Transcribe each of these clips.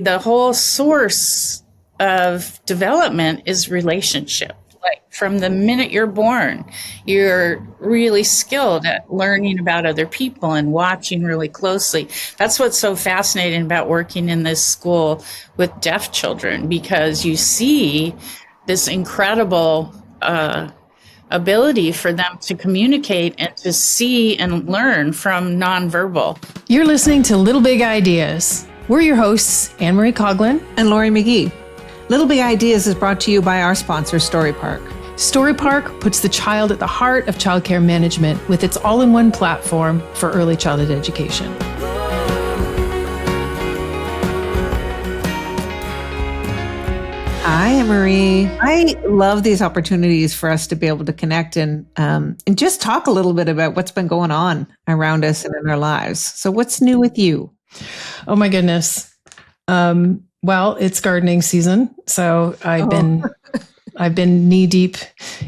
the whole source of development is relationship. Like from the minute you're born, you're really skilled at learning about other people and watching really closely. That's what's so fascinating about working in this school with deaf children, because you see this incredible ability for them to communicate and to see and learn from nonverbal. You're listening to Little Big Ideas. We're your hosts, Anne-Marie Coughlin and Lori McGee. Little Big Ideas is brought to you by our sponsor, Storypark. Storypark puts the child at the heart of childcare management with its all-in-one platform for early childhood education. Hi, Anne-Marie. I love these opportunities for us to be able to connect and just talk a little bit about what's been going on around us and in our lives. So what's new with you? Oh my goodness. Well, it's gardening season. So I've been knee deep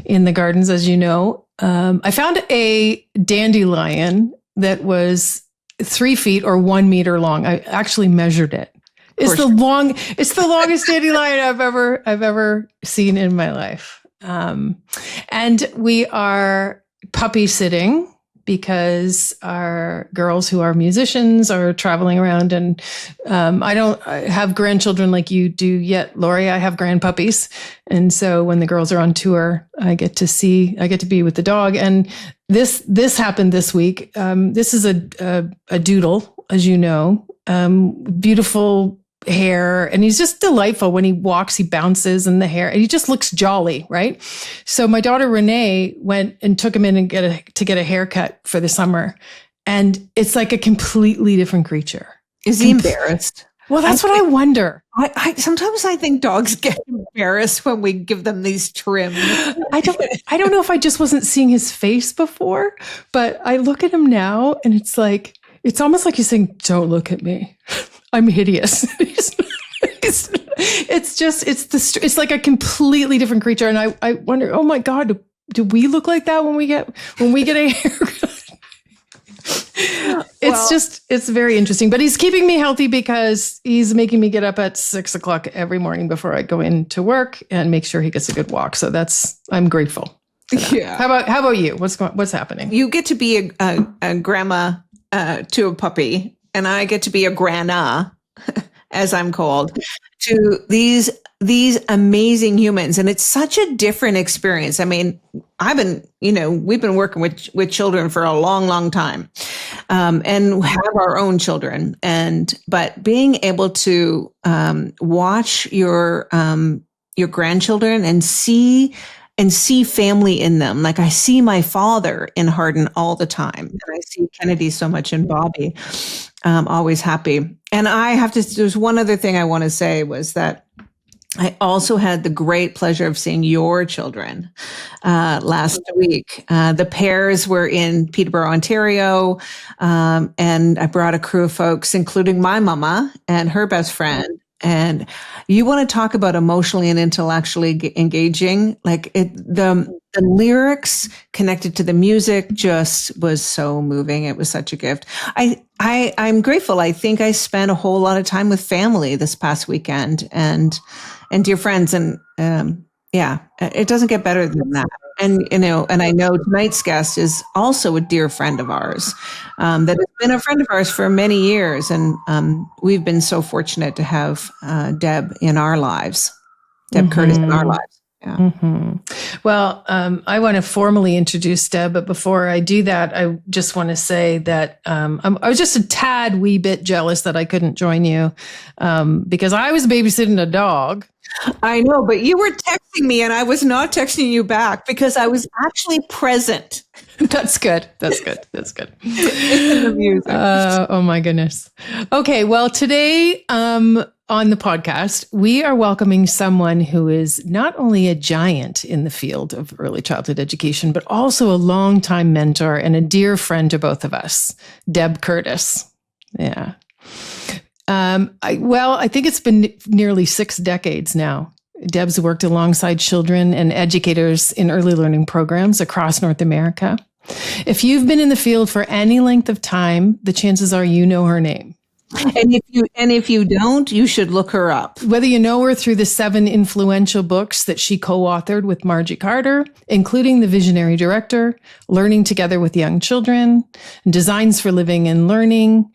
in the gardens, as you know. I found a dandelion that was 3 feet or 1 meter long. I actually measured it. It's the longest dandelion I've ever seen in my life. And we are puppy sitting because our girls who are musicians are traveling around, and I don't have grandchildren like you do yet, Lori. I have grandpuppies. And so when the girls are on tour, I get to be with the dog. And this happened this week. This is a doodle, as you know, beautiful hair, and he's just delightful. When he walks, he bounces in the hair, and he just looks jolly, right? So my daughter Renee went and took him in and to get a haircut for the summer, and it's like a completely different creature. Is he embarrassed? Well, that's what I wonder. I sometimes I think dogs get embarrassed when we give them these trims. I don't know if I just wasn't seeing his face before, but I look at him now, and it's almost like he's saying, "Don't look at me. I'm hideous." It's like a completely different creature. And I wonder, oh my God, do we look like that when we get a haircut? It's very interesting, but he's keeping me healthy because he's making me get up at 6 o'clock every morning before I go into work and make sure he gets a good walk. So I'm grateful. Yeah. How about you? What's happening? You get to be a grandma to a puppy, and I get to be a grana, as I'm called, to these amazing humans. And it's such a different experience. I mean, we've been working with children for a long, long time, and have our own children. But being able to watch your grandchildren and see family in them. Like I see my father in Hardin all the time, and I see Kennedy so much in Bobby. Always happy. And there's one other thing I want to say was that I also had the great pleasure of seeing your children last week. The pairs were in Peterborough, Ontario, and I brought a crew of folks, including my mama and her best friend. And you want to talk about emotionally and intellectually engaging, like the lyrics connected to the music just was so moving. It was such a gift. I'm grateful. I think I spent a whole lot of time with family this past weekend and dear friends. And it doesn't get better than that. And, and I know tonight's guest is also a dear friend of ours, that has been a friend of ours for many years. And we've been so fortunate to have Deb in our lives, Deb Curtis in our lives. Yeah. Mm-hmm. Well, I want to formally introduce Deb, but before I do that, I just want to say that I was just a tad wee bit jealous that I couldn't join you because I was babysitting a dog. I know, but you were texting me and I was not texting you back because I was actually present. That's good. Oh my goodness. Okay. Well, today on the podcast, we are welcoming someone who is not only a giant in the field of early childhood education, but also a longtime mentor and a dear friend to both of us, Deb Curtis. Yeah. I think it's been nearly 6 decades now. Deb's worked alongside children and educators in early learning programs across North America. If you've been in the field for any length of time, the chances are you know her name. And if you don't, you should look her up. Whether you know her through the 7 influential books that she co-authored with Margie Carter, including The Visionary Director, Learning Together with Young Children, Designs for Living and Learning,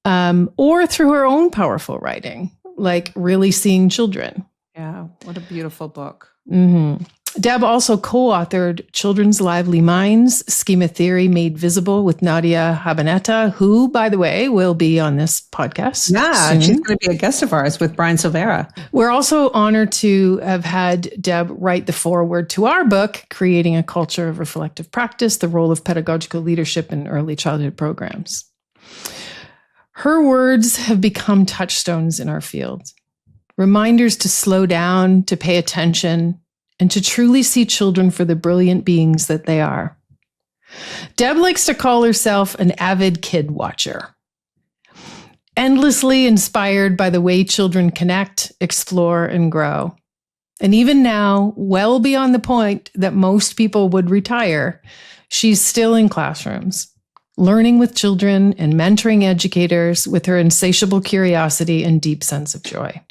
or through her own powerful writing, like Really Seeing Children. Yeah, what a beautiful book. Mm-hmm. Deb also co-authored Children's Lively Minds, Schema Theory Made Visible with Nadia Habanetta, who, by the way, will be on this podcast. Yeah, soon. she's going to be a guest of ours with Brian Silvera. We're also honored to have had Deb write the foreword to our book, Creating a Culture of Reflective Practice, the Role of Pedagogical Leadership in Early Childhood Programs. Her words have become touchstones in our field, reminders to slow down, to pay attention, and to truly see children for the brilliant beings that they are. Deb likes to call herself an avid kid watcher, endlessly inspired by the way children connect, explore, and grow. And even now, well beyond the point that most people would retire, she's still in classrooms, learning with children and mentoring educators with her insatiable curiosity and deep sense of joy.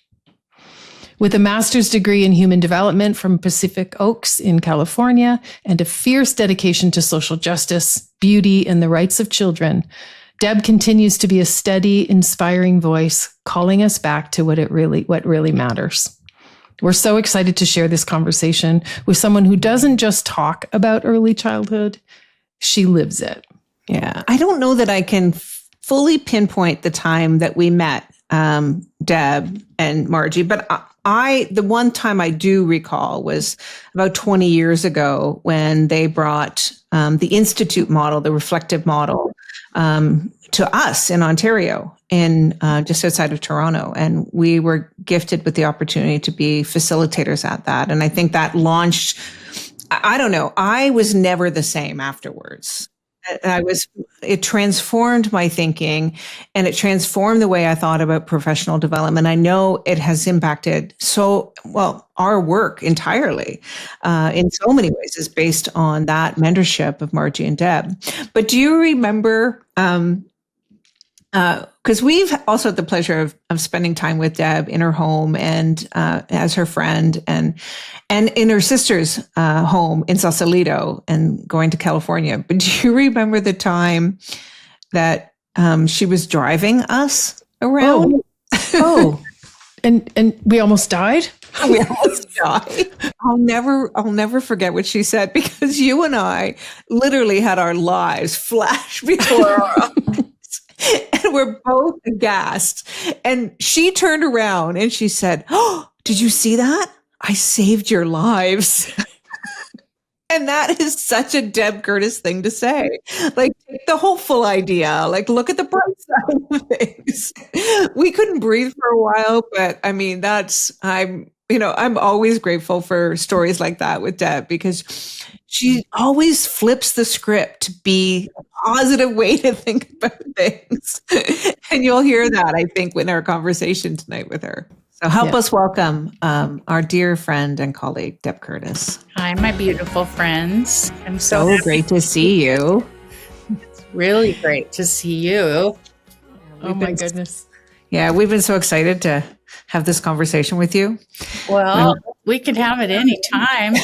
With a master's degree in human development from Pacific Oaks in California and a fierce dedication to social justice, beauty, and the rights of children, Deb continues to be a steady, inspiring voice, calling us back to what really matters. We're so excited to share this conversation with someone who doesn't just talk about early childhood, she lives it. Yeah, I don't know that I can fully pinpoint the time that we met, Deb and Margie, but the one time I do recall was about 20 years ago when they brought the Institute model, the reflective model, to us in Ontario, in just outside of Toronto. And we were gifted with the opportunity to be facilitators at that. And I think that launched, I don't know, I was never the same afterwards. It transformed my thinking, and it transformed the way I thought about professional development. I know it has impacted our work entirely, in so many ways is based on that mentorship of Margie and Deb. But do you remember, because we've also had the pleasure of spending time with Deb in her home and as her friend, and in her sister's home in Sausalito, and going to California. But do you remember the time that she was driving us around? Oh. And we almost died? We almost died. I'll never forget what she said, because you and I literally had our lives flash before our eyes. And we're both aghast. And she turned around and she said, "Oh, did you see that? I saved your lives." And that is such a Deb Curtis thing to say. Like, take the hopeful idea. Like, look at the bright side of things. We couldn't breathe for a while, but I mean, I'm always grateful for stories like that with Deb, because she always flips the script to be a positive way to think about things. And you'll hear that, I think, in our conversation tonight with her. So help us welcome our dear friend and colleague, Deb Curtis. Hi, my beautiful friends. I'm so So great to see you. It's really great to see you. Oh my goodness. Yeah, we've been so excited to have this conversation with you. Well, we can have it any time.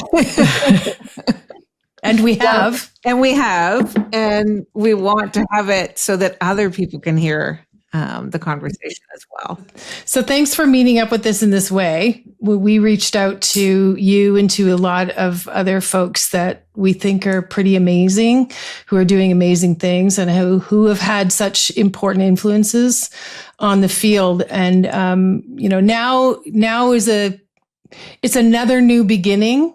And we have. And we want to have it so that other people can hear the conversation as well. So thanks for meeting up with us in this way. We reached out to you and to a lot of other folks that we think are pretty amazing, who are doing amazing things, and who have had such important influences on the field. And, now it's another new beginning,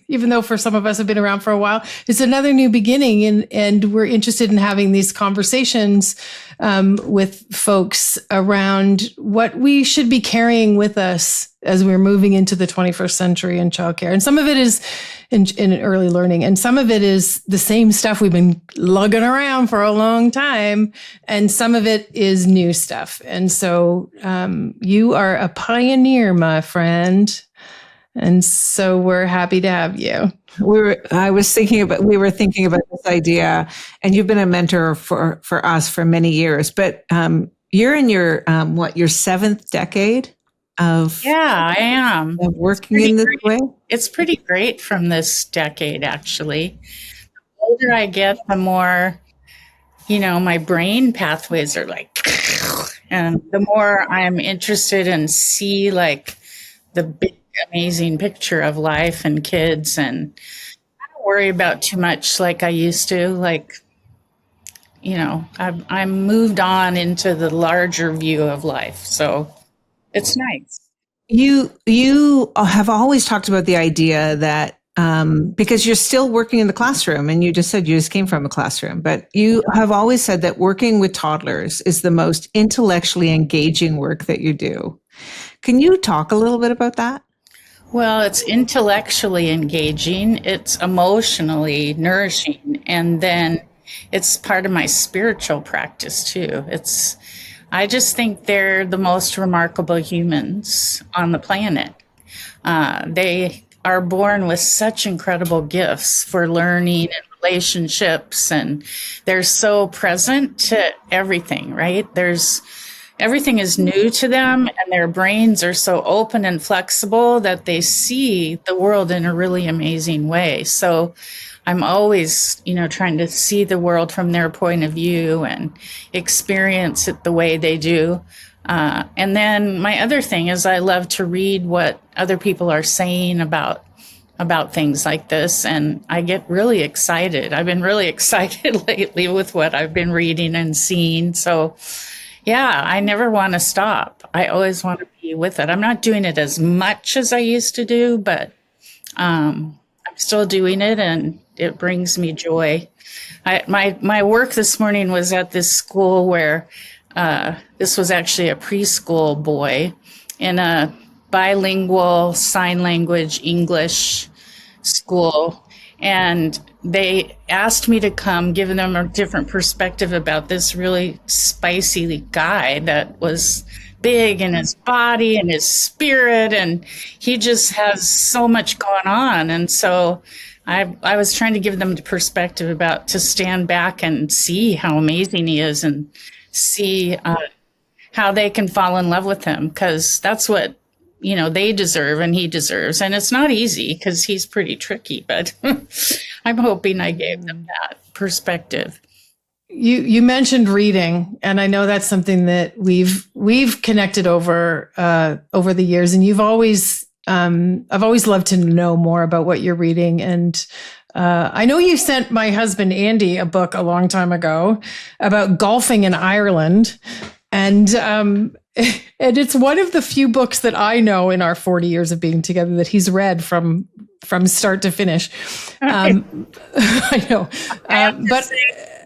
even though for some of us have been around for a while. It's another new beginning, and we're interested in having these conversations with folks around what we should be carrying with us as we're moving into the 21st century in childcare. And some of it is in early learning, and some of it is the same stuff we've been lugging around for a long time, and some of it is new stuff. And so you are a pioneer, my friend. And so we're happy to have you. We were thinking about this idea, and you've been a mentor for us for many years, but you're in your your seventh decade of Yeah, I am. working in this way. It's pretty great from this decade, actually. The older I get, the more, my brain pathways are like, and the more I'm interested in see like the big, amazing picture of life and kids, and I don't worry about too much like I used to. Like, I'm moved on into the larger view of life, so it's nice. You have always talked about the idea that because you're still working in the classroom, and you just said you just came from a classroom, but you have always said that working with toddlers is the most intellectually engaging work that you do. Can you talk a little bit about that? Well, it's intellectually engaging, it's emotionally nourishing, and then it's part of my spiritual practice too. I just think they're the most remarkable humans on the planet. They are born with such incredible gifts for learning and relationships, and they're so present to everything, right? Everything is new to them, and their brains are so open and flexible that they see the world in a really amazing way. So I'm always, trying to see the world from their point of view and experience it the way they do. And then my other thing is I love to read what other people are saying about things like this, and I get really excited. I've been really excited lately with what I've been reading and seeing. So yeah, I never want to stop. I always want to be with it. I'm not doing it as much as I used to do, but I'm still doing it, and it brings me joy. My work this morning was at this school where this was actually a preschool boy in a bilingual sign language English school. And they asked me to come, giving them a different perspective about this really spicy guy that was big in his body and his spirit, and he just has so much going on. And so I was trying to give them the perspective about to stand back and see how amazing he is, and see how they can fall in love with him, because that's what they deserve and he deserves. And it's not easy because he's pretty tricky, but I'm hoping I gave them that perspective. You mentioned reading, and I know that's something that we've connected over the years, and I've always loved to know more about what you're reading. And I know you sent my husband Andy a book a long time ago about golfing in Ireland, and it's one of the few books that I know in our 40 years of being together that he's read from start to finish. I know, but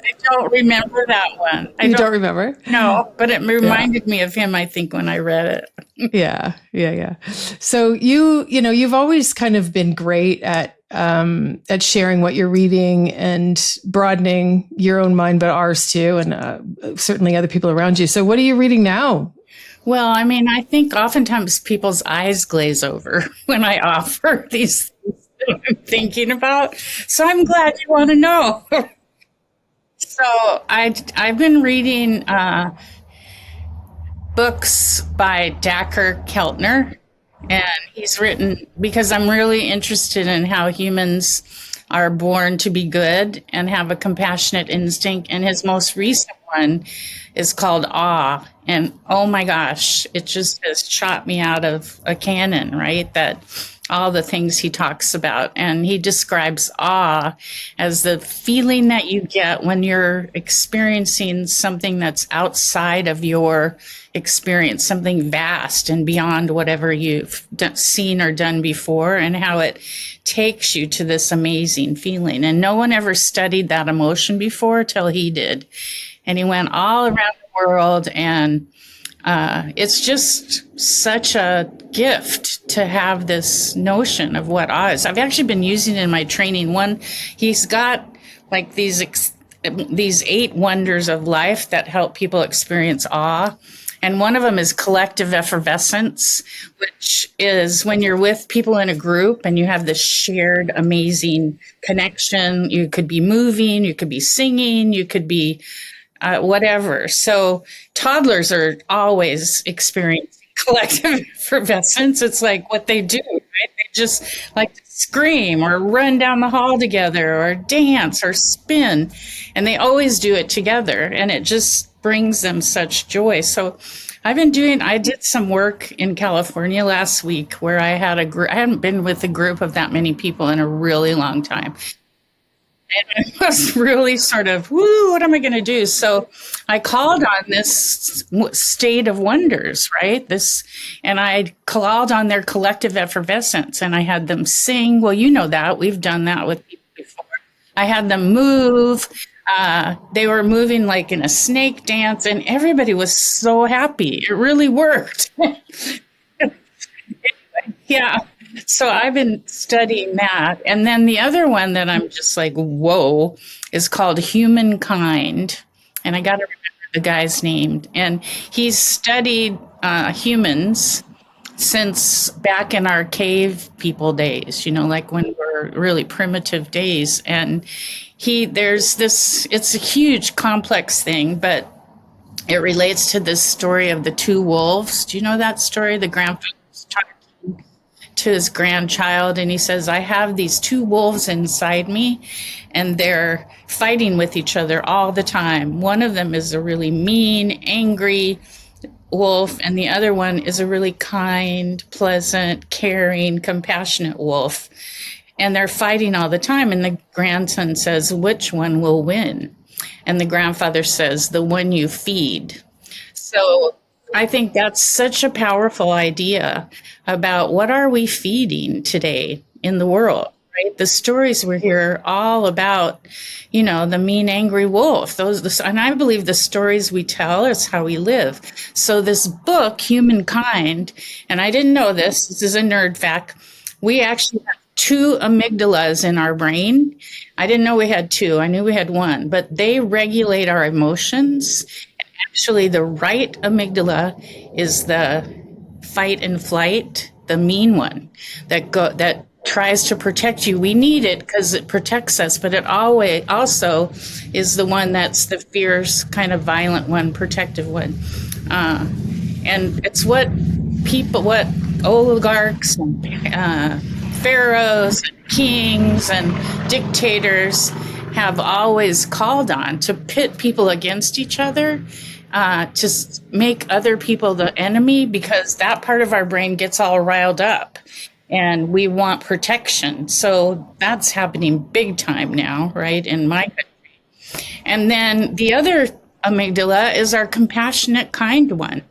I don't remember that one. You don't remember? No, but it reminded me of him, I think, when I read it. Yeah. So you've always kind of been great at sharing what you're reading and broadening your own mind, but ours too, and certainly other people around you. So what are you reading now? Well, I mean, I think oftentimes people's eyes glaze over when I offer these things that I'm thinking about. So I'm glad you want to know. So I've been reading books by Dacher Keltner, and he's written, because I'm really interested in how humans are born to be good and have a compassionate instinct. And his most recent one is called Awe. And oh my gosh, it just has shot me out of a cannon, right? That all the things he talks about. And he describes awe as the feeling that you get when you're experiencing something that's outside of your experience, something vast and beyond whatever you've seen or done before, and how it takes you to this amazing feeling. And no one ever studied that emotion before till he did. And he went all around the world, and it's just such a gift to have this notion of what awe is. I've actually been using it in my training. He's got like these 8 wonders of life that help people experience awe. And one of them is collective effervescence, which is when you're with people in a group and you have this shared amazing connection. You could be moving, you could be singing, you could be whatever. So toddlers are always experiencing collective effervescence. It's like what they do, right? They just like to scream or run down the hall together or dance or spin. And they always do it together. And it just brings them such joy. So I did some work in California last week where I had I hadn't been with a group of that many people in a really long time. And it was really sort of, woo, what am I going to do? So I called on this state of wonders, right? And I called on their collective effervescence, and I had them sing. Well, you know that. We've done that with people before. I had them move. They were moving like in a snake dance, and everybody was so happy. It really worked. Yeah. So I've been studying that. And then the other one that I'm just like, whoa, is called Humankind. And I got to remember the guy's name. And he's studied humans since back in our cave people days, like when we're really primitive days. And it's a huge complex thing, but it relates to this story of the two wolves. Do you know that story? The grandfather's talking to his grandchild, and he says, I have these two wolves inside me, and they're fighting with each other all the time. One of them is a really mean, angry wolf, and the other one is a really kind, pleasant, caring, compassionate wolf. And they're fighting all the time. And the grandson says, which one will win? And the grandfather says, the one you feed. So I think that's such a powerful idea about what are we feeding today in the world, right? The stories we hear are all about, the mean, angry wolf. And I believe the stories we tell is how we live. So this book, Humankind, and I didn't know this is a nerd fact, we actually have two amygdalas in our brain. I didn't know we had two. I knew we had one, but they regulate our emotions. Actually, the right amygdala is the fight and flight, the mean one that tries to protect you. We need it because it protects us, but it always also is the one that's the fierce, kind of violent one, protective one. And it's what oligarchs and pharaohs and kings and dictators have always called on, to pit people against each other, to make other people the enemy, because that part of our brain gets all riled up and we want protection. So that's happening big time now, right, in my country. And then the other amygdala is our compassionate, kind one.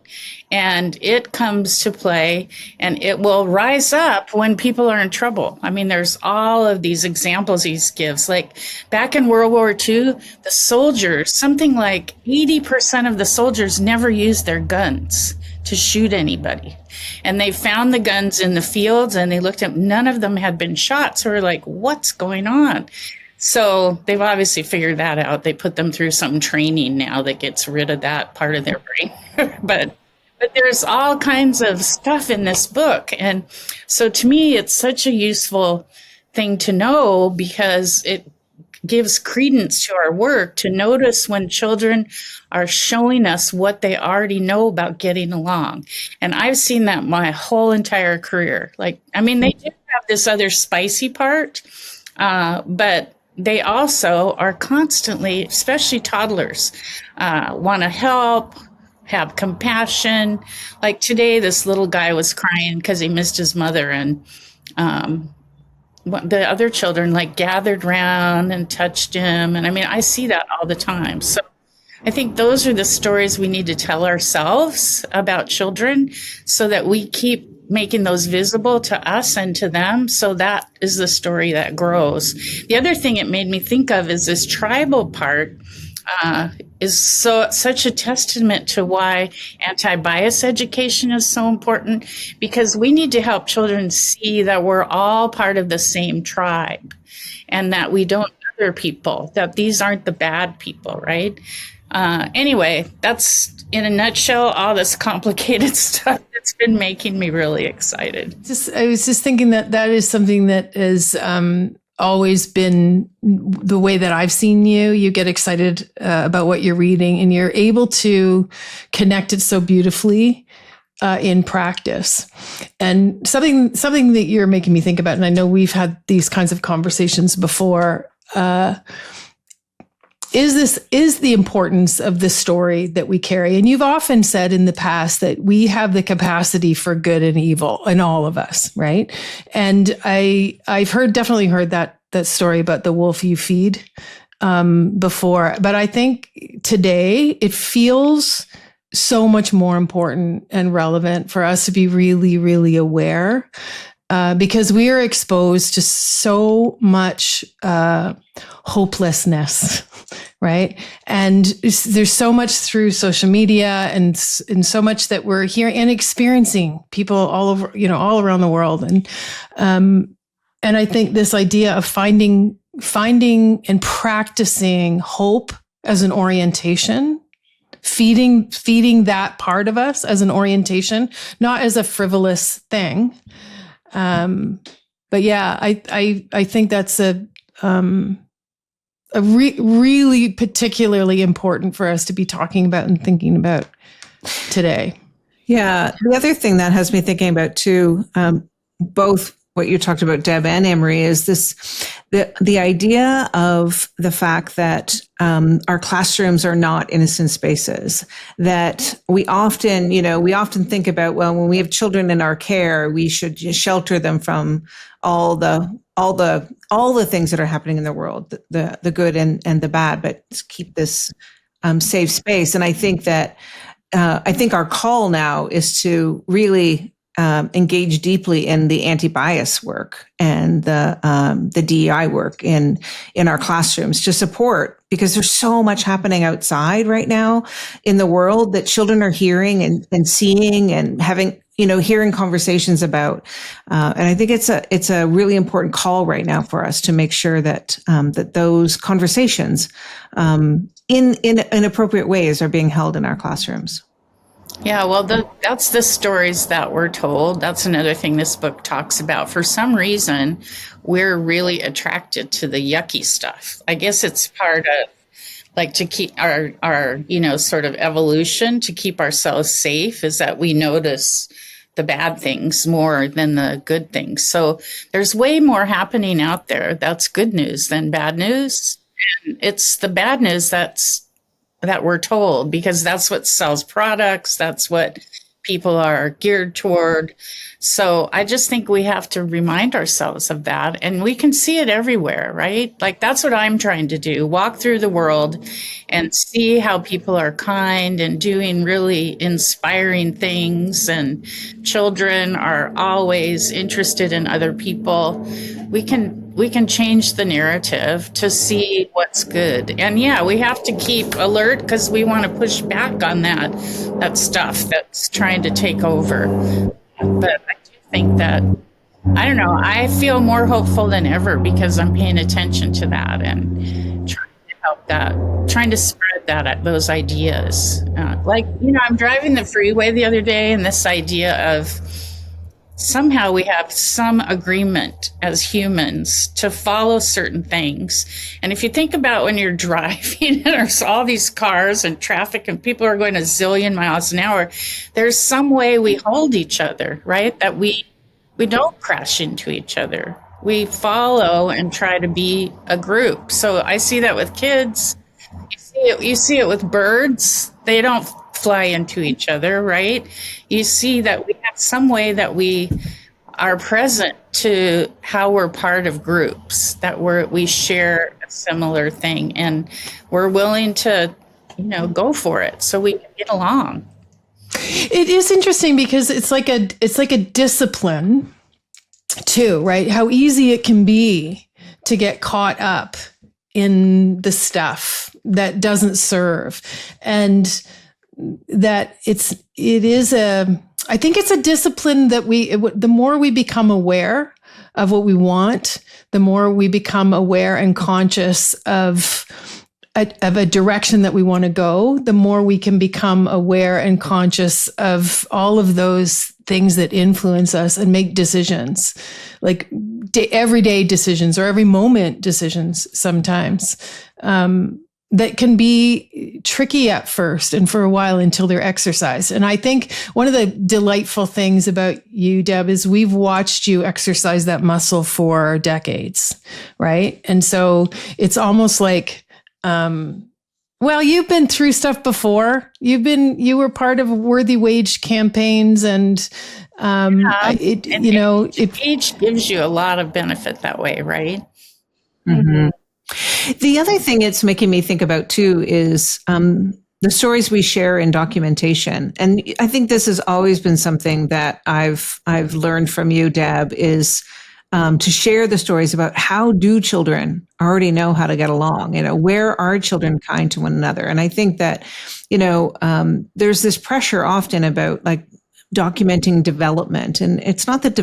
And it comes to play, and it will rise up when people are in trouble. I mean, there's all of these examples he gives. Like back in World War II, the soldiers, something like 80% of the soldiers never used their guns to shoot anybody. And they found the guns in the fields, and they looked at, none of them had been shot. So we're like, what's going on? So they've obviously figured that out. They put them through some training now that gets rid of that part of their brain. But there's all kinds of stuff in this book. And so to me, it's such a useful thing to know, because it gives credence to our work to notice when children are showing us what they already know about getting along. And I've seen that my whole entire career. They do have this other spicy part, but they also are constantly, especially toddlers, want to help, have compassion. Like today, this little guy was crying because he missed his mother, and the other children gathered around and touched him. And I see that all the time. So I think those are the stories we need to tell ourselves about children, so that we keep making those visible to us and to them. So that is the story that grows. The other thing it made me think of is this tribal part. Is such a testament to why anti-bias education is so important, because we need to help children see that we're all part of the same tribe, and that we don't other people, that these aren't the bad people, right? Anyway, that's in a nutshell all this complicated stuff that's been making me really excited. I was just thinking that is something that is always been the way that I've seen you. You get excited about what you're reading, and you're able to connect it so beautifully in practice. And something that you're making me think about, and I know we've had these kinds of conversations before, is the importance of the story that we carry. And you've often said in the past that we have the capacity for good and evil in all of us, right? And I've definitely heard that story about the wolf you feed before. But I think today it feels so much more important and relevant for us to be really, really aware, because we are exposed to so much hopelessness, right? And there's so much through social media and so much that we're hearing and experiencing, people all over, all around the world. And I think this idea of finding and practicing hope as an orientation, feeding that part of us as an orientation, not as a frivolous thing. But yeah, I think that's a really particularly important for us to be talking about and thinking about today. Yeah. The other thing that has me thinking about too, both what you talked about, Deb and Emery, is the idea of the fact that our classrooms are not innocent spaces. That we often think about, well, when we have children in our care, we should just shelter them from all the things that are happening in the world, the good and the bad, but keep this safe space. And I think that our call now is to really engage deeply in the anti-bias work and the DEI work in our classrooms to support, because there's so much happening outside right now in the world that children are hearing and seeing and having, hearing conversations about. And I think it's a really important call right now for us to make sure that that those conversations in appropriate ways are being held in our classrooms. Yeah, well, that's the stories that we're told. That's another thing this book talks about. For some reason, we're really attracted to the yucky stuff. I guess it's part of, like, to keep our sort of evolution, to keep ourselves safe, is that we notice the bad things more than the good things. So there's way more happening out there that's good news than bad news. And it's the bad news that we're told, because that's what sells products. That's what people are geared toward. So I just think we have to remind ourselves of that. And we can see it everywhere, right? Like, that's what I'm trying to do. Walk through the world and see how people are kind and doing really inspiring things. And children are always interested in other people. We can change the narrative to see what's good. And yeah, we have to keep alert, because we want to push back on that stuff that's trying to take over. But I do think that, I don't know, I feel more hopeful than ever because I'm paying attention to that and trying to help that, trying to spread those ideas. I'm driving the freeway the other day, and this idea of somehow we have some agreement as humans to follow certain things. And if you think about when you're driving and there's all these cars and traffic and people are going a zillion miles an hour, there's some way we hold each other, right? That we don't crash into each other. We follow and try to be a group. So I see that with kids. You see it with birds. They don't fly into each other, right? You see that we have some way that we are present to how we're part of groups, that we share a similar thing, and we're willing to, go for it so we can get along. It is interesting because it's like a discipline too, right? How easy it can be to get caught up in the stuff that doesn't serve, and that I think it's a discipline that the more we become aware of what we want, the more we become aware and conscious of a direction that we want to go, the more we can become aware and conscious of all of those things that influence us and make decisions. Like everyday decisions or every moment decisions sometimes that can be tricky at first and for a while until they're exercised. And I think one of the delightful things about you, Deb, is we've watched you exercise that muscle for decades, right? And so it's almost like, well, you've been through stuff before. You were part of worthy wage campaigns and, age gives you a lot of benefit that way, right? Mm-hmm. The other thing it's making me think about too is the stories we share in documentation. And I think this has always been something that I've learned from you, Deb, is to share the stories about how do children already know how to get along? Where are children kind to one another? And I think that, there's this pressure often about like documenting development. And it's not that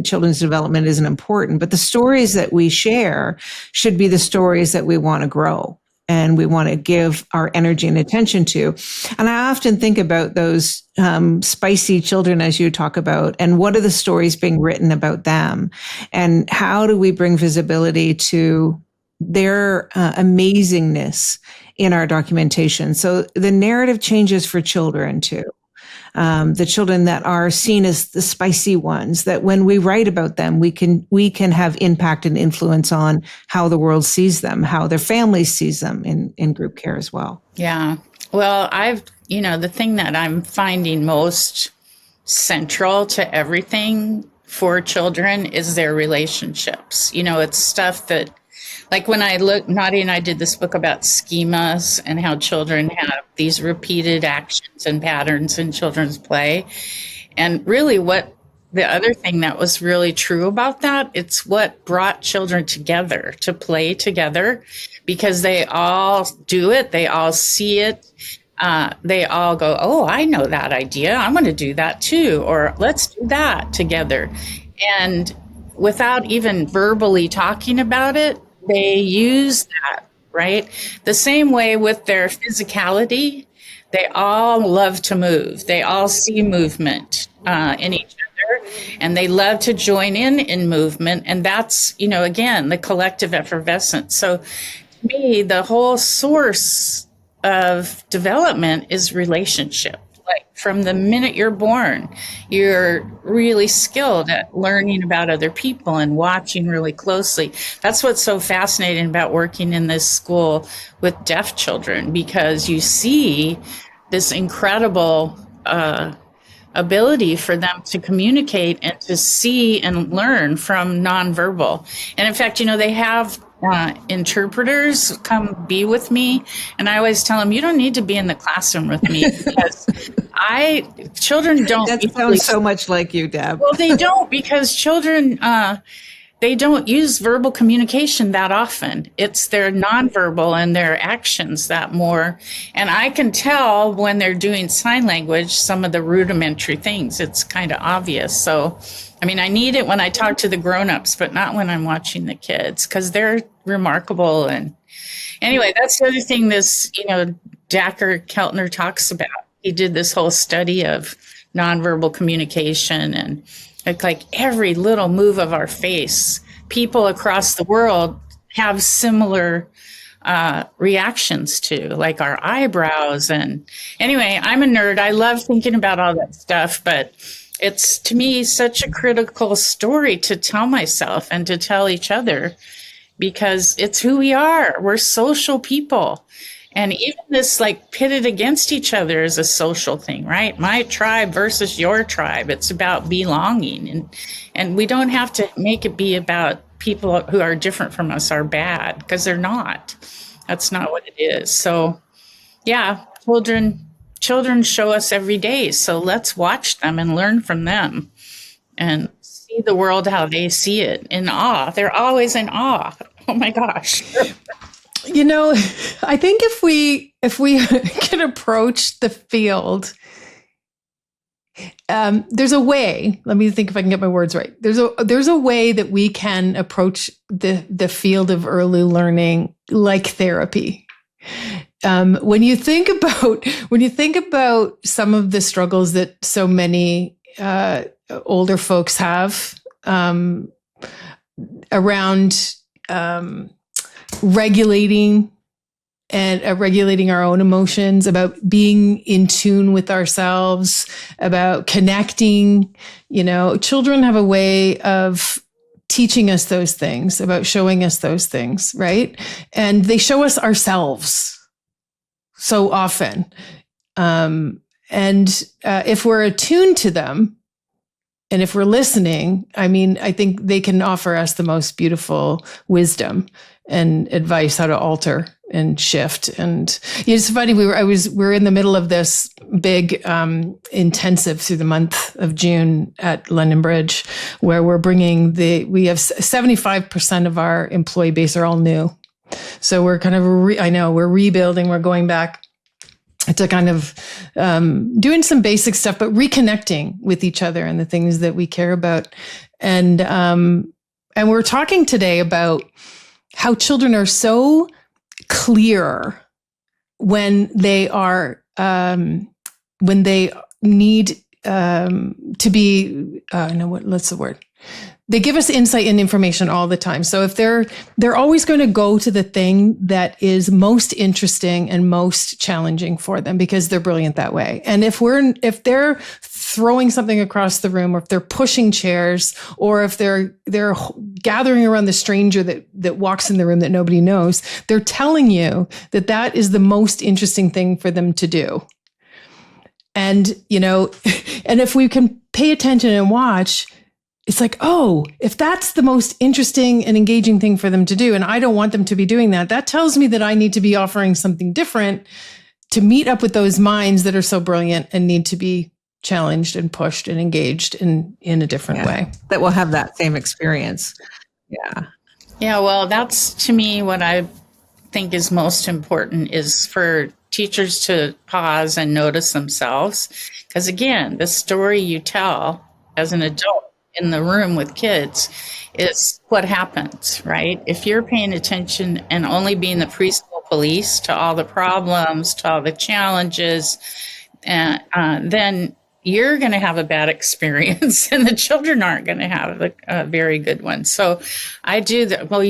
children's development isn't important, but the stories that we share should be the stories that we want to grow and we want to give our energy and attention to. And I often think about those spicy children, as you talk about, and what are the stories being written about them? And how do we bring visibility to their amazingness in our documentation? So the narrative changes for children too. The children that are seen as the spicy ones, that when we write about them, we can have impact and influence on how the world sees them, how their families sees them in group care as well. Yeah. Well, the thing that I'm finding most central to everything for children is their relationships. It's stuff that, like when Nadia and I did this book about schemas and how children have these repeated actions and patterns in children's play. And really what the other thing that was really true about that, it's what brought children together to play together because they all do it. They all see it. They all go, oh, I know that idea. I'm going to do that too. Or let's do that together. And without even verbally talking about it, they use that, right? The same way with their physicality, they all love to move. They all see movement in each other, and they love to join in movement. And that's, again, the collective effervescence. So to me, the whole source of development is relationship. Like from the minute you're born, you're really skilled at learning about other people and watching really closely. That's what's so fascinating about working in this school with deaf children, because you see this incredible ability for them to communicate and to see and learn from nonverbal. And in fact, they have interpreters come be with me, and I always tell them, you don't need to be in the classroom with me because children don't. That sounds so much like you, Deb. Well, they don't, because children they don't use verbal communication that often. It's their nonverbal and their actions that more. And I can tell when they're doing sign language, some of the rudimentary things. It's kind of obvious. So, I need it when I talk to the grownups, but not when I'm watching the kids, because they're remarkable. And anyway, that's the other thing this, Dacher Keltner talks about. He did this whole study of nonverbal communication, and like every little move of our face, people across the world have similar reactions to, like our eyebrows. And anyway, I'm a nerd. I love thinking about all that stuff, but it's, to me, such a critical story to tell myself and to tell each other, because it's who we are. We're social people. And even this like pitted against each other is a social thing, right? My tribe versus your tribe. It's about belonging. And we don't have to make it be about people who are different from us are bad, because they're not. That's not what it is. So yeah, children show us every day. So let's watch them and learn from them and see the world how they see it, in awe. They're always in awe. Oh my gosh. I think if we can approach the field, there's a way. Let me think if I can get my words right. There's a way that we can approach the field of early learning like therapy. When you think about some of the struggles that so many older folks have, around regulating and regulating our own emotions, about being in tune with ourselves, about connecting. Children have a way of teaching us those things, about showing us those things, right? And they show us ourselves so often. And if we're attuned to them, and if we're listening, I think they can offer us the most beautiful wisdom and advice how to alter and shift. And it's funny, we're in the middle of this big intensive through the month of June at London Bridge, where we're bringing we have 75% of our employee base are all new. So we're kind of, we're rebuilding, we're going back to kind of doing some basic stuff, but reconnecting with each other and the things that we care about. And we're talking today about how children are so clear when they need to be, what's the word? They give us insight and information all the time. So if they're always going to go to the thing that is most interesting and most challenging for them, because they're brilliant that way. And if they're throwing something across the room, or if they're pushing chairs, or if they're gathering around the stranger that walks in the room that nobody knows, they're telling you that is the most interesting thing for them to do. And, and if we can pay attention and watch, it's like, oh, if that's the most interesting and engaging thing for them to do, and I don't want them to be doing that, that tells me that I need to be offering something different to meet up with those minds that are so brilliant and need to be challenged and pushed and engaged in a different way. That will have that same experience. Yeah. Yeah, well, that's, to me, what I think is most important is for teachers to pause and notice themselves. Because again, the story you tell as an adult in the room with kids is what happens, right? If you're paying attention and only being the preschool police to all the problems, to all the challenges, then you're going to have a bad experience and the children aren't going to have a very good one. So I do that. Well,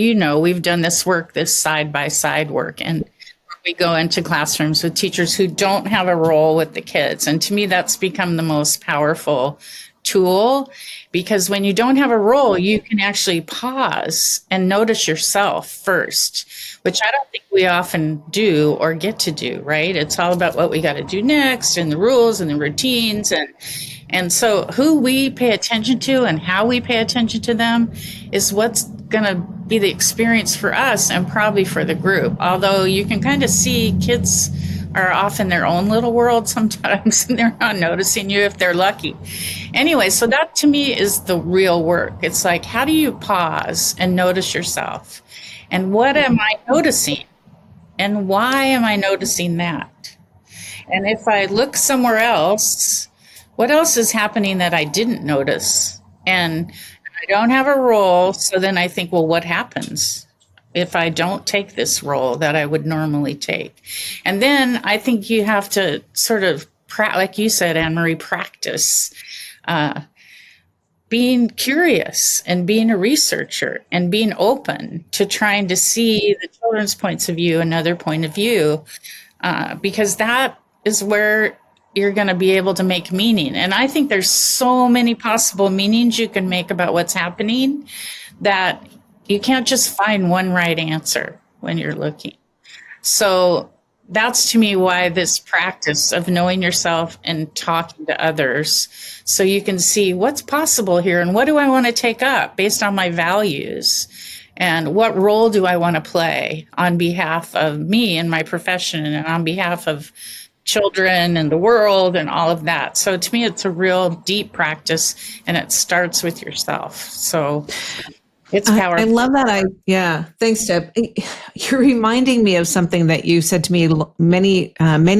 we've done this work, this side-by-side work, and we go into classrooms with teachers who don't have a role with the kids. And to me, that's become the most powerful tool, because when you don't have a role, you can actually pause and notice yourself first, which I don't think we often do or get to do, right? It's all about what we got to do next and the rules and the routines. And so who we pay attention to and how we pay attention to them is what's going to be the experience for us and probably for the group. Although you can kind of see kids are off in their own little world sometimes, and they're not noticing you if they're lucky. Anyway, so that to me is the real work. It's like, how do you pause and notice yourself? And what am I noticing? And why am I noticing that? And if I look somewhere else, what else is happening that I didn't notice? And I don't have a role, so then I think, well, what happens if I don't take this role that I would normally take? And then I think you have to sort of, like you said, Anne-Marie, practice being curious and being a researcher and being open to trying to see the children's points of view, another point of view, because that is where you're going to be able to make meaning. And I think there's so many possible meanings you can make about what's happening that you can't just find one right answer when you're looking. So that's, to me, why this practice of knowing yourself and talking to others so you can see what's possible here and what do I want to take up based on my values and what role do I want to play on behalf of me and my profession and on behalf of children and the world and all of that. So to me, it's a real deep practice, and it starts with yourself. So it's powerful. I love that. Thanks, Deb. You're reminding me of something that you said to me many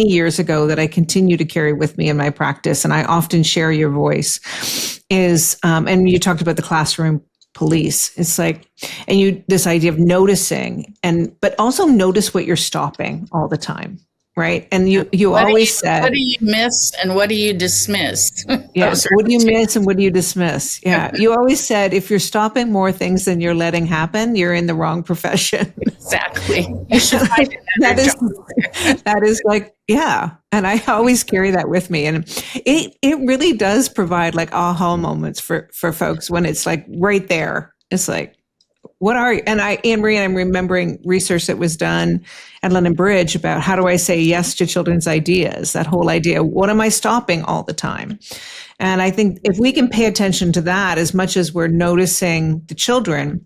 years ago that I continue to carry with me in my practice, and I often share your voice. And you talked about the classroom police. It's like, this idea of noticing, but also notice what you're stopping all the time. right? And you What do always you, said, what do you miss and what do you dismiss? yeah, Those are what the do you two. miss and what do you dismiss? Yeah, you always said if you're stopping more things than you're letting happen, you're in the wrong profession. Exactly. You should find that another is job. that is like, yeah, and I always carry that with me, and it really does provide like aha moments for folks when it's like right there. It's like, what are you? And Anne Marie, I'm remembering research that was done at London Bridge about how do I say yes to children's ideas? That whole idea, what am I stopping all the time? And I think if we can pay attention to that as much as we're noticing the children,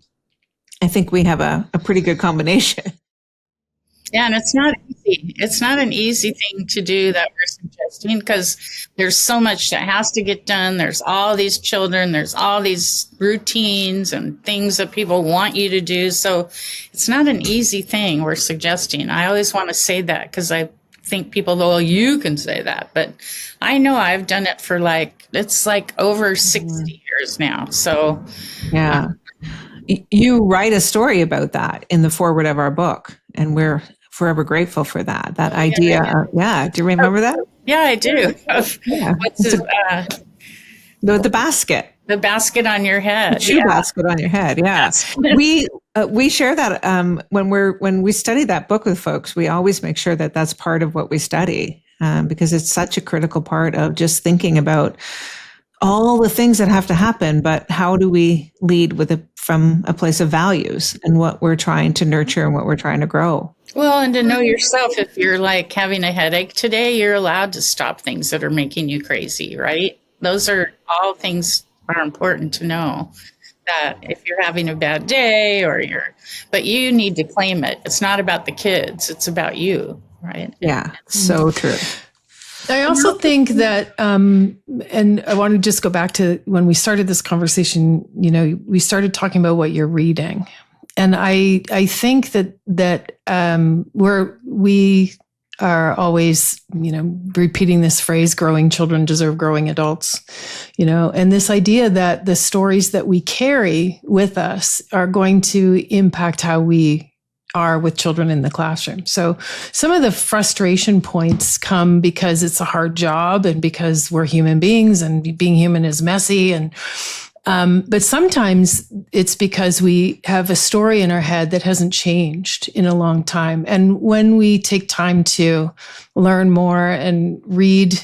I think we have a pretty good combination. Yeah, and it's not easy. It's not an easy thing to do that we're suggesting because there's so much that has to get done. There's all these children, there's all these routines and things that people want you to do. So it's not an easy thing we're suggesting. I always want to say that because I think people go, well, you can say that. But I know I've done it for it's like over 60 years now. So Yeah. You write a story about that in the foreword of our book, and we're forever grateful for that. That idea. Yeah. Do you remember that? yeah, I do. Yeah. What's it, The basket. the basket on your head? Shoe basket on your head. Yeah. Yes. We share that when we study that book with folks, we always make sure that that's part of what we study because it's such a critical part of just thinking about all the things that have to happen, but how do we lead from a place of values and what we're trying to nurture and what we're trying to grow? Well, and to know yourself, if you're like having a headache today, you're allowed to stop things that are making you crazy, right? Those are all things are important to know that if you're having a bad day but you need to claim it. It's not about the kids. It's about you, right? Yeah. So true. I also think that, and I want to just go back to when we started this conversation, we started talking about what you're reading. And I think that we are always, repeating this phrase, growing children deserve growing adults, and this idea that the stories that we carry with us are going to impact how we are with children in the classroom. So some of the frustration points come because it's a hard job and because we're human beings and being human is messy. And but sometimes it's because we have a story in our head that hasn't changed in a long time. And when we take time to learn more and read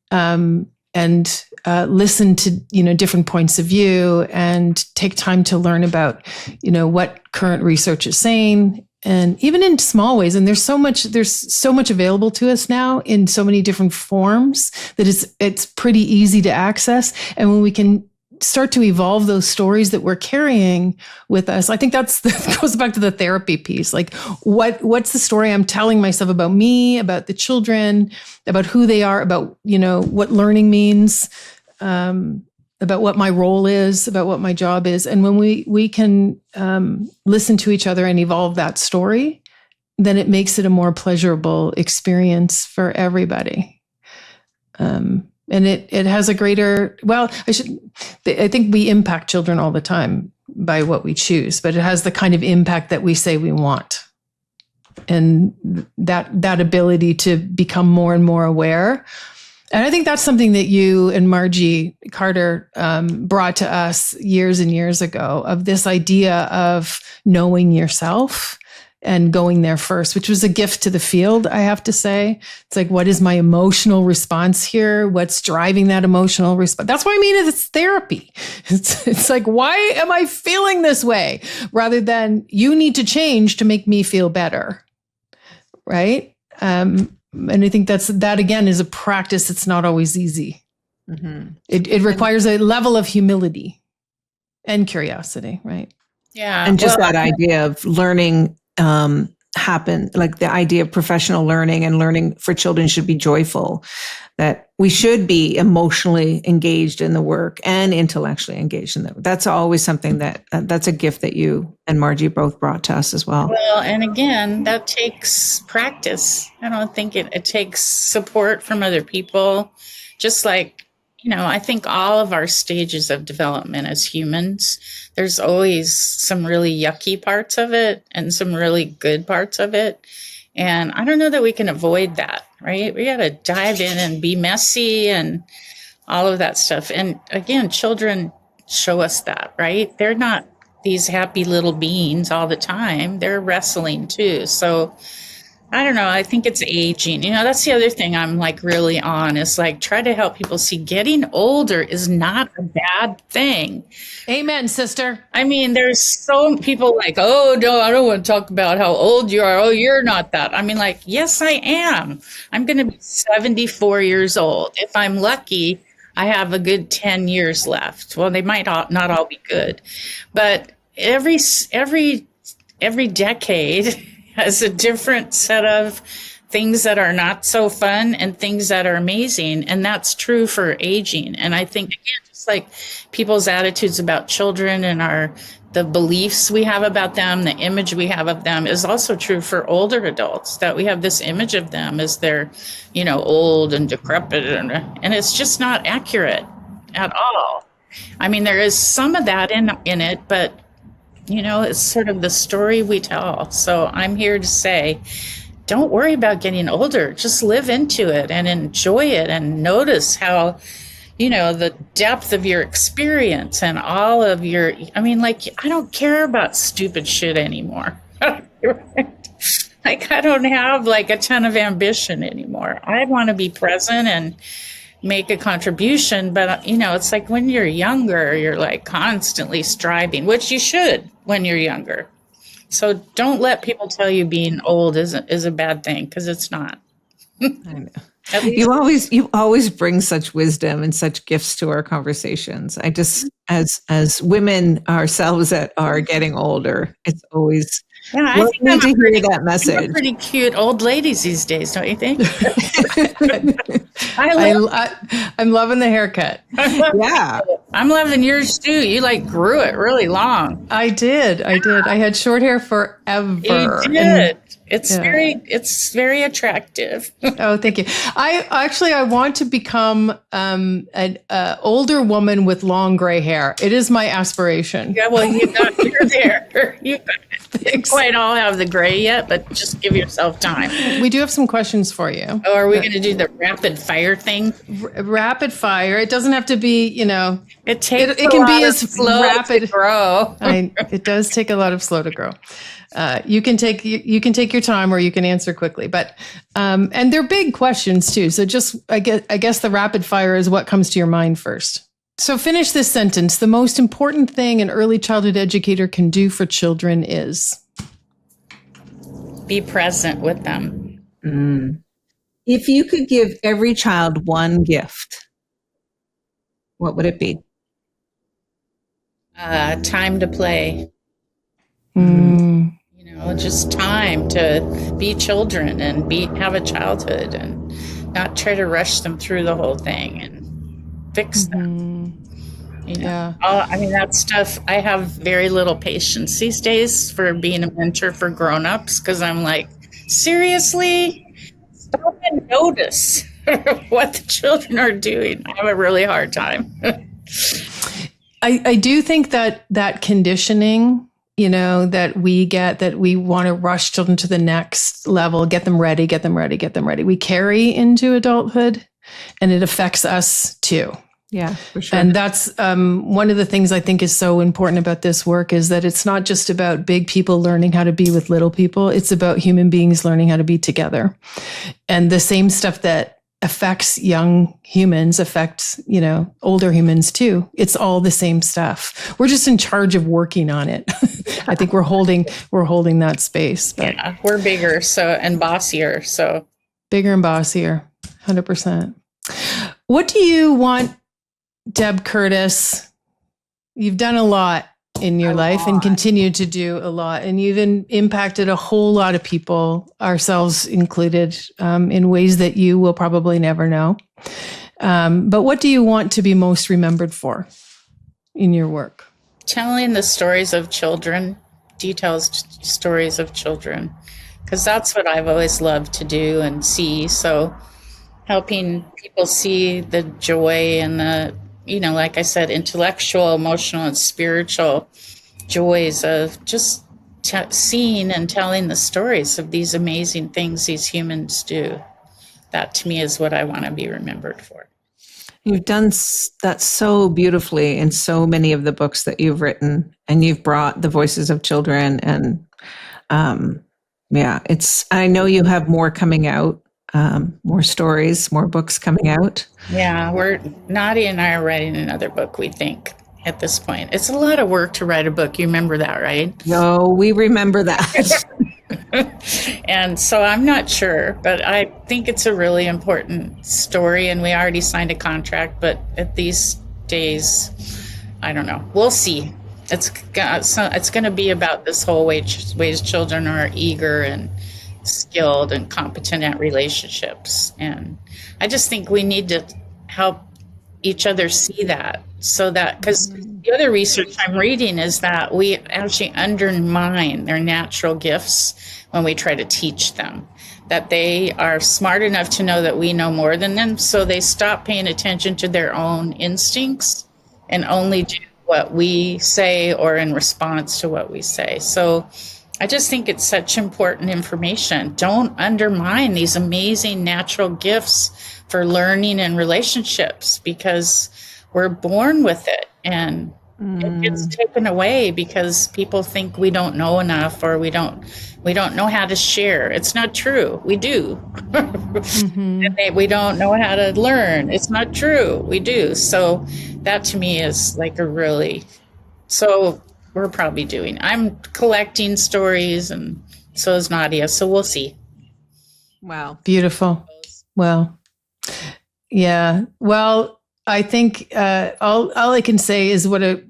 and listen to different points of view and take time to learn about what current research is saying, and even in small ways. And there's so much available to us now in so many different forms that it's pretty easy to access. And when we can start to evolve those stories that we're carrying with us, I think that goes back to the therapy piece. Like what's the story I'm telling myself about me, about the children, about who they are, about, what learning means, about what my role is, about what my job is. And when we can listen to each other and evolve that story, then it makes it a more pleasurable experience for everybody. And it has a greater, I think we impact children all the time by what we choose, but it has the kind of impact that we say we want. And that ability to become more and more aware. And I think that's something that you and Margie Carter brought to us years and years ago, of this idea of knowing yourself and going there first, which was a gift to the field, I have to say. It's like, what is my emotional response here? What's driving that emotional response? That's why I mean it's therapy. It's like, why am I feeling this way? Rather than you need to change to make me feel better, right? And I think that again is a practice. It's not always easy. Mm-hmm. It requires a level of humility and curiosity, right? Yeah. And just that idea of learning happen, like the idea of professional learning and learning for children should be joyful, that we should be emotionally engaged in the work and intellectually engaged in it. That's always something that's a gift that you and Margie both brought to us as well. Well, and again, that takes practice. I don't think it takes support from other people. Just like, I think all of our stages of development as humans, there's always some really yucky parts of it and some really good parts of it. And I don't know that we can avoid that, right? We got to dive in and be messy and all of that stuff. And again, children show us that, right? They're not these happy little beings all the time. They're wrestling too. So I don't know. I think it's aging. That's the other thing I'm like really on is like try to help people see getting older is not a bad thing. Amen, sister. I mean, there's so people like, oh, no, I don't want to talk about how old you are. Oh, you're not that. I mean, like, yes, I am. I'm going to be 74 years old. If I'm lucky, I have a good 10 years left. Well, they might not all be good, but every decade has a different set of things that are not so fun and things that are amazing. And that's true for aging. And I think, again, just like people's attitudes about children and the beliefs we have about them, the image we have of them is also true for older adults, that we have this image of them as they're, old and decrepit. And it's just not accurate at all. I mean, there is some of that in it, but it's sort of the story we tell. So I'm here to say, don't worry about getting older. Just live into it and enjoy it and notice how, the depth of your experience and all of I don't care about stupid shit anymore. Like, I don't have like a ton of ambition anymore. I want to be present and make a contribution, but it's like when you're younger, you're like constantly striving, which you should when you're younger. So don't let people tell you being old is a bad thing, because it's not. I know. You always bring such wisdom and such gifts to our conversations. I just, as women ourselves that are getting older, it's always I think to hear that message. Pretty cute old ladies these days, don't you think? I'm loving the haircut. Yeah, I'm loving yours too. You like grew it really long. I did. I had short hair forever. You did. It's very attractive. Oh, thank you. I want to become an older woman with long gray hair. It is my aspiration. Yeah, well, you're there. You don't quite all have the gray yet, but just give yourself time. We do have some questions for you. Oh, are we going to do the rapid fire thing? Rapid fire. It doesn't have to be, It takes. It can be as slow rapid to grow. It does take a lot of slow to grow. You can take your time, or you can answer quickly, but and they're big questions too. So just I guess the rapid fire is what comes to your mind first. So finish this sentence. The most important thing an early childhood educator can do for children is be present with them. If you could give every child one gift, what would it be? Time to play. Just time to be children and have a childhood and not try to rush them through the whole thing and fix them. Yeah. That stuff, I have very little patience these days for being a mentor for grown-ups, because I'm like, seriously? Stop and notice what the children are doing. I have a really hard time. I do think that conditioning, that we get, that we want to rush children to the next level, get them ready. We carry into adulthood, and it affects us too. Yeah, for sure. And that's one of the things I think is so important about this work, is that it's not just about big people learning how to be with little people. It's about human beings learning how to be together. And the same stuff that affects young humans affects, older humans too. It's all the same stuff. We're just in charge of working on it. I think we're holding that space. But yeah, we're bigger and bossier. So bigger and bossier, 100%. What do you want, Deb Curtis? You've done a lot in your life and continue to do a lot. And you've impacted a whole lot of people, ourselves included, in ways that you will probably never know. But what do you want to be most remembered for in your work? Telling the stories of children, detailed stories of children, because that's what I've always loved to do and see. So helping people see the joy and the, like I said, intellectual, emotional, and spiritual joys of just seeing and telling the stories of these amazing things these humans do. That to me is what I want to be remembered for. You've done that so beautifully in so many of the books that you've written, and you've brought the voices of children. And I know you have more coming out, more stories, more books coming out. Yeah, Nadia and I are writing another book, we think, at this point. It's a lot of work to write a book. You remember that, right? No, we remember that. And so I'm not sure, but I think it's a really important story, and we already signed a contract, but at these days, I don't know. We'll see. It's going to be about this whole ways children are eager and skilled and competent at relationships. And I just think we need to help each other see that, so that, because the other research I'm reading is that we actually undermine their natural gifts when we try to teach them, that they are smart enough to know that we know more than them, so they stop paying attention to their own instincts and only do what we say or in response to what we say. So I just think it's such important information. Don't undermine these amazing natural gifts for learning and relationships, because we're born with it, and it gets taken away because people think we don't know enough, or we don't know how to share. It's not true. We do. And we don't know how to learn. It's not true. We do. So that to me is like so we're probably I'm collecting stories, and so is Nadia. So we'll see. Wow. Beautiful. Well, yeah. Well, I think all I can say is what a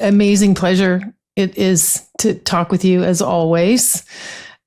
amazing pleasure it is to talk with you as always.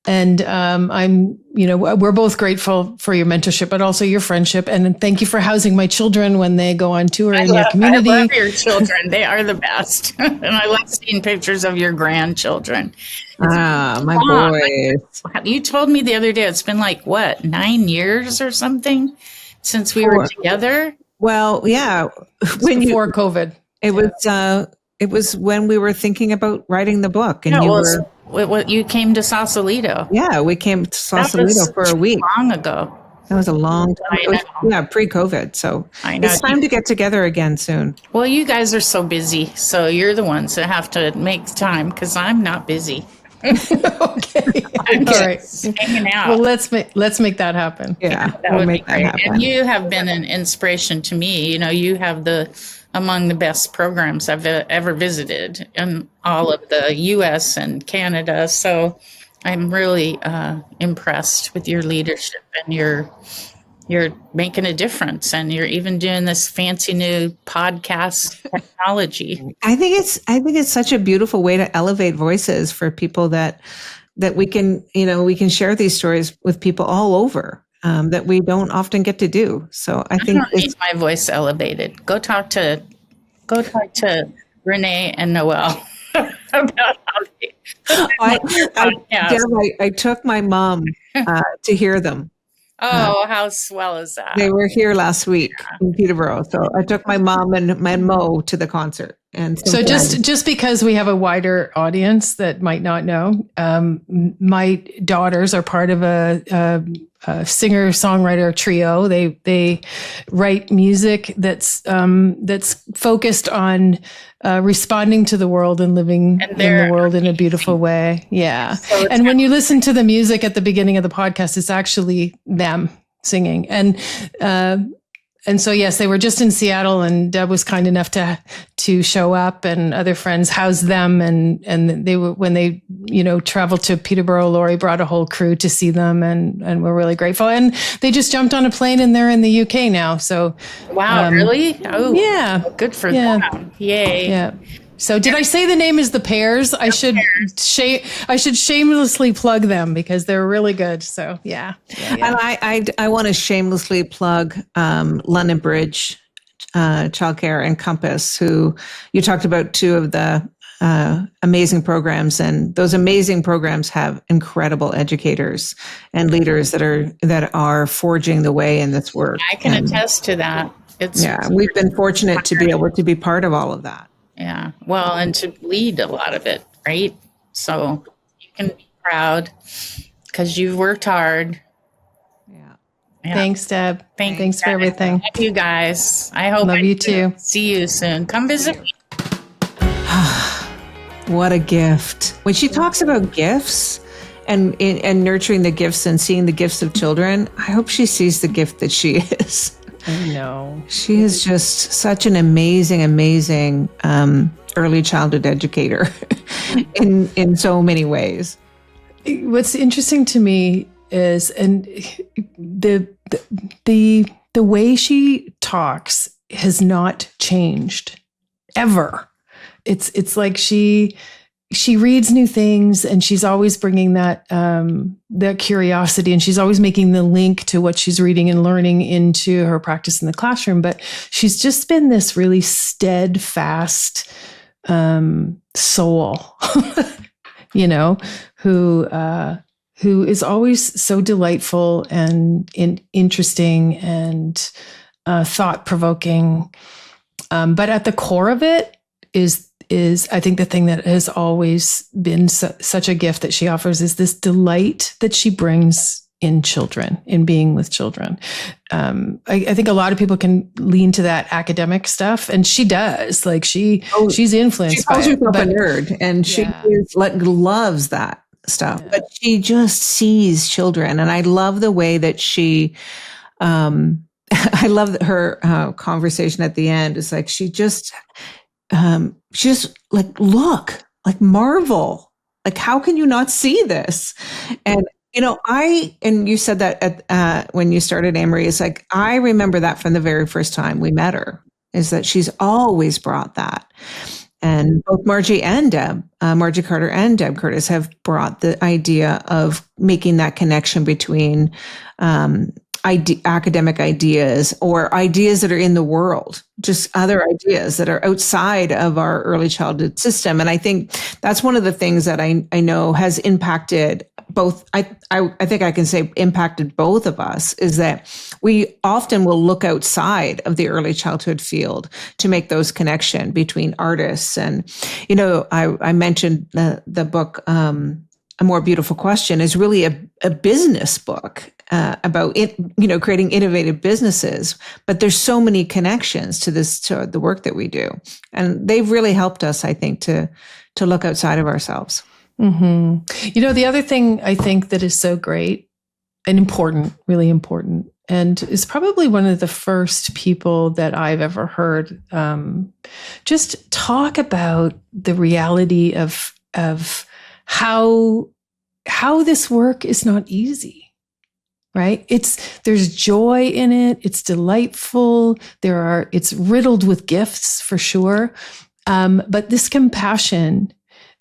And we're both grateful for your mentorship, but also your friendship. And thank you for housing my children when they go on tour in your community. I love your children. They are the best. And I love seeing pictures of your grandchildren. My boys. You told me the other day, it's been like, 9 years or something since we were together? Well, yeah. Before COVID. It was when we were thinking about writing the book, and you came to Sausalito. Yeah, we came to Sausalito for a week. Long ago. That was a long time. Pre-COVID. So it's time to get together again soon. Well, you guys are so busy, so you're the ones that have to make time, because I'm not busy. Okay. I'm all right. hanging out. Well, let's make that happen. Yeah, we'll make that happen. And you have been an inspiration to me. You have among the best programs I've ever visited in all of the U.S. and Canada. So I'm really impressed with your leadership, and you're making a difference, and you're even doing this fancy new podcast technology. I think it's such a beautiful way to elevate voices for people that we can share these stories with people all over. That we don't often get to do. So I think don't need my voice elevated. Go talk to Renee and Noelle about how they. I took my mom to hear them. Oh, how swell is that? They were here last week in Peterborough, so I took my mom and Mo to the concert. And so just because we have a wider audience that might not know, my daughters are part of a singer-songwriter trio. They write music that's focused on responding to the world and living in the world in a beautiful way. Yeah. So and when you listen to the music at the beginning of the podcast, it's actually them singing. And so, yes, they were just in Seattle, and Deb was kind enough to show up, and other friends housed them. And they were, when they, traveled to Peterborough, Lori brought a whole crew to see them, and we're really grateful. And they just jumped on a plane, and they're in the UK now. So, wow, really? Oh, yeah, good for them. Yay. Yeah. So did I say the name is The Pears? I should shamelessly plug them, because they're really good. So yeah. And I want to shamelessly plug London Bridge, childcare, and Compass, who you talked about, two of the amazing programs, and those amazing programs have incredible educators and leaders that are forging the way in this work. I can attest to that. We've been fortunate to be able to be part of all of that. Yeah. Well, and to lead a lot of it, right? So can be proud because you've worked hard. Yeah. Yeah. Thanks, Deb. Thanks for Deb. everything. Love you guys. I hope Love I you can too. see you soon. Come visit me. What a gift. When she talks about gifts and nurturing the gifts and seeing the gifts of children, I hope she sees the gift that she is. I know. She is just such an amazing, amazing early childhood educator in so many ways. What's interesting to me is, and the way she talks has not changed ever. It's like she reads new things, and she's always bringing that curiosity, and she's always making the link to what she's reading and learning into her practice in the classroom. But she's just been this really steadfast soul, who is always so delightful and interesting and thought-provoking. But at the core of it is I think the thing that has always been such a gift that she offers is this delight that she brings in children, in being with children. I think a lot of people can lean to that academic stuff, and she does. Like she's influenced by it. She calls herself a nerd, and she loves that stuff. Yeah. But she just sees children, and I love the way that she. I love that her conversation at the end is like she just like look, like marvel, like how can you not see this? And and you said that at when you started, Anne-Marie, it's like I remember that from the very first time we met her, is that she's always brought that. And both Margie Carter and Deb Curtis have brought the idea of making that connection between academic ideas or ideas that are in the world, just other ideas that are outside of our early childhood system. And I think that's one of the things that I know has impacted both. I think I can say impacted both of us, is that we often will look outside of the early childhood field to make those connection between artists. And, I mentioned the book, A More Beautiful Question is really a business book about it, creating innovative businesses. But there's so many connections to the work that we do, and they've really helped us, I think, to look outside of ourselves. Mm-hmm. The other thing I think that is so great and important, really important, and is probably one of the first people that I've ever heard just talk about the reality of how this work is not easy. Right? There's joy in it. It's delightful. It's riddled with gifts for sure. But this compassion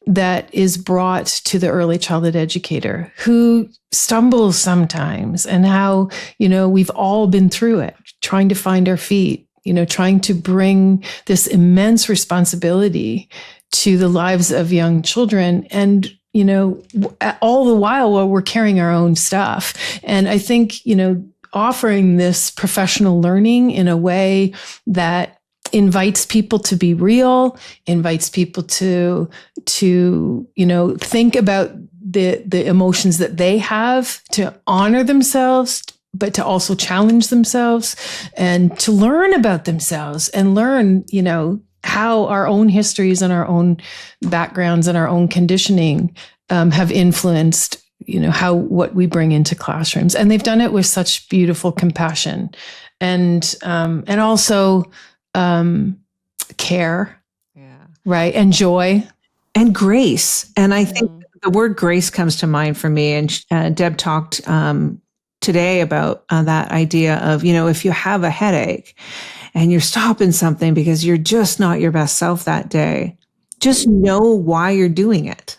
that is brought to the early childhood educator who stumbles sometimes, and how, we've all been through it, trying to find our feet, trying to bring this immense responsibility to the lives of young children. And all the while we're carrying our own stuff. And I think, offering this professional learning in a way that invites people to be real, invites people to think about the emotions that they have, to honor themselves, but to also challenge themselves and to learn about themselves and learn, how our own histories and our own backgrounds and our own conditioning have influenced, what we bring into classrooms. And they've done it with such beautiful compassion and also care, right, and joy and grace. And I think the word grace comes to mind for me. And Deb talked today about that idea of, if you have a headache and you're stopping something because you're just not your best self that day, just know why you're doing it.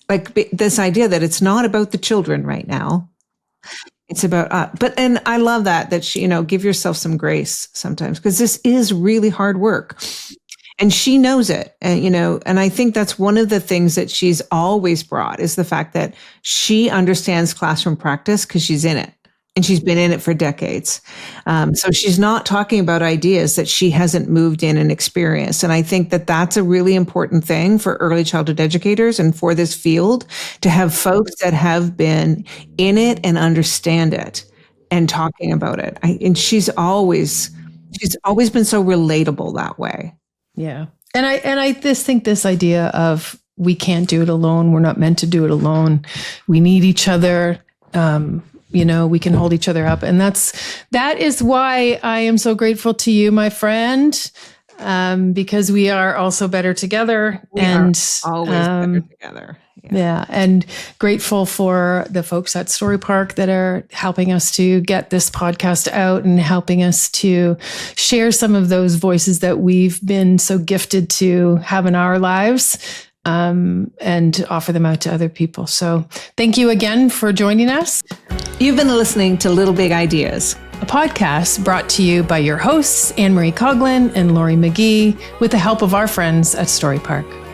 Like this idea that it's not about the children right now. It's about, and I love that she, give yourself some grace sometimes, because this is really hard work. And she knows it. And, and I think that's one of the things that she's always brought, is the fact that she understands classroom practice because she's in it. and she's been in it for decades. So she's not talking about ideas that she hasn't moved in and experienced. And I think that that's a really important thing for early childhood educators and for this field, to have folks that have been in it and understand it and talking about it. And she's always been so relatable that way. Yeah. And I just think this idea of we can't do it alone. We're not meant to do it alone. We need each other. We can hold each other up. And that is why I am so grateful to you, my friend, because we are also better together. We are always better together. Yeah. And grateful for the folks at Storypark that are helping us to get this podcast out and helping us to share some of those voices that we've been so gifted to have in our lives, and offer them out to other people. So thank you again for joining us. You've been listening to Little Big Ideas, a podcast brought to you by your hosts, Anne-Marie Coughlin and Lori McGee, with the help of our friends at Storypark.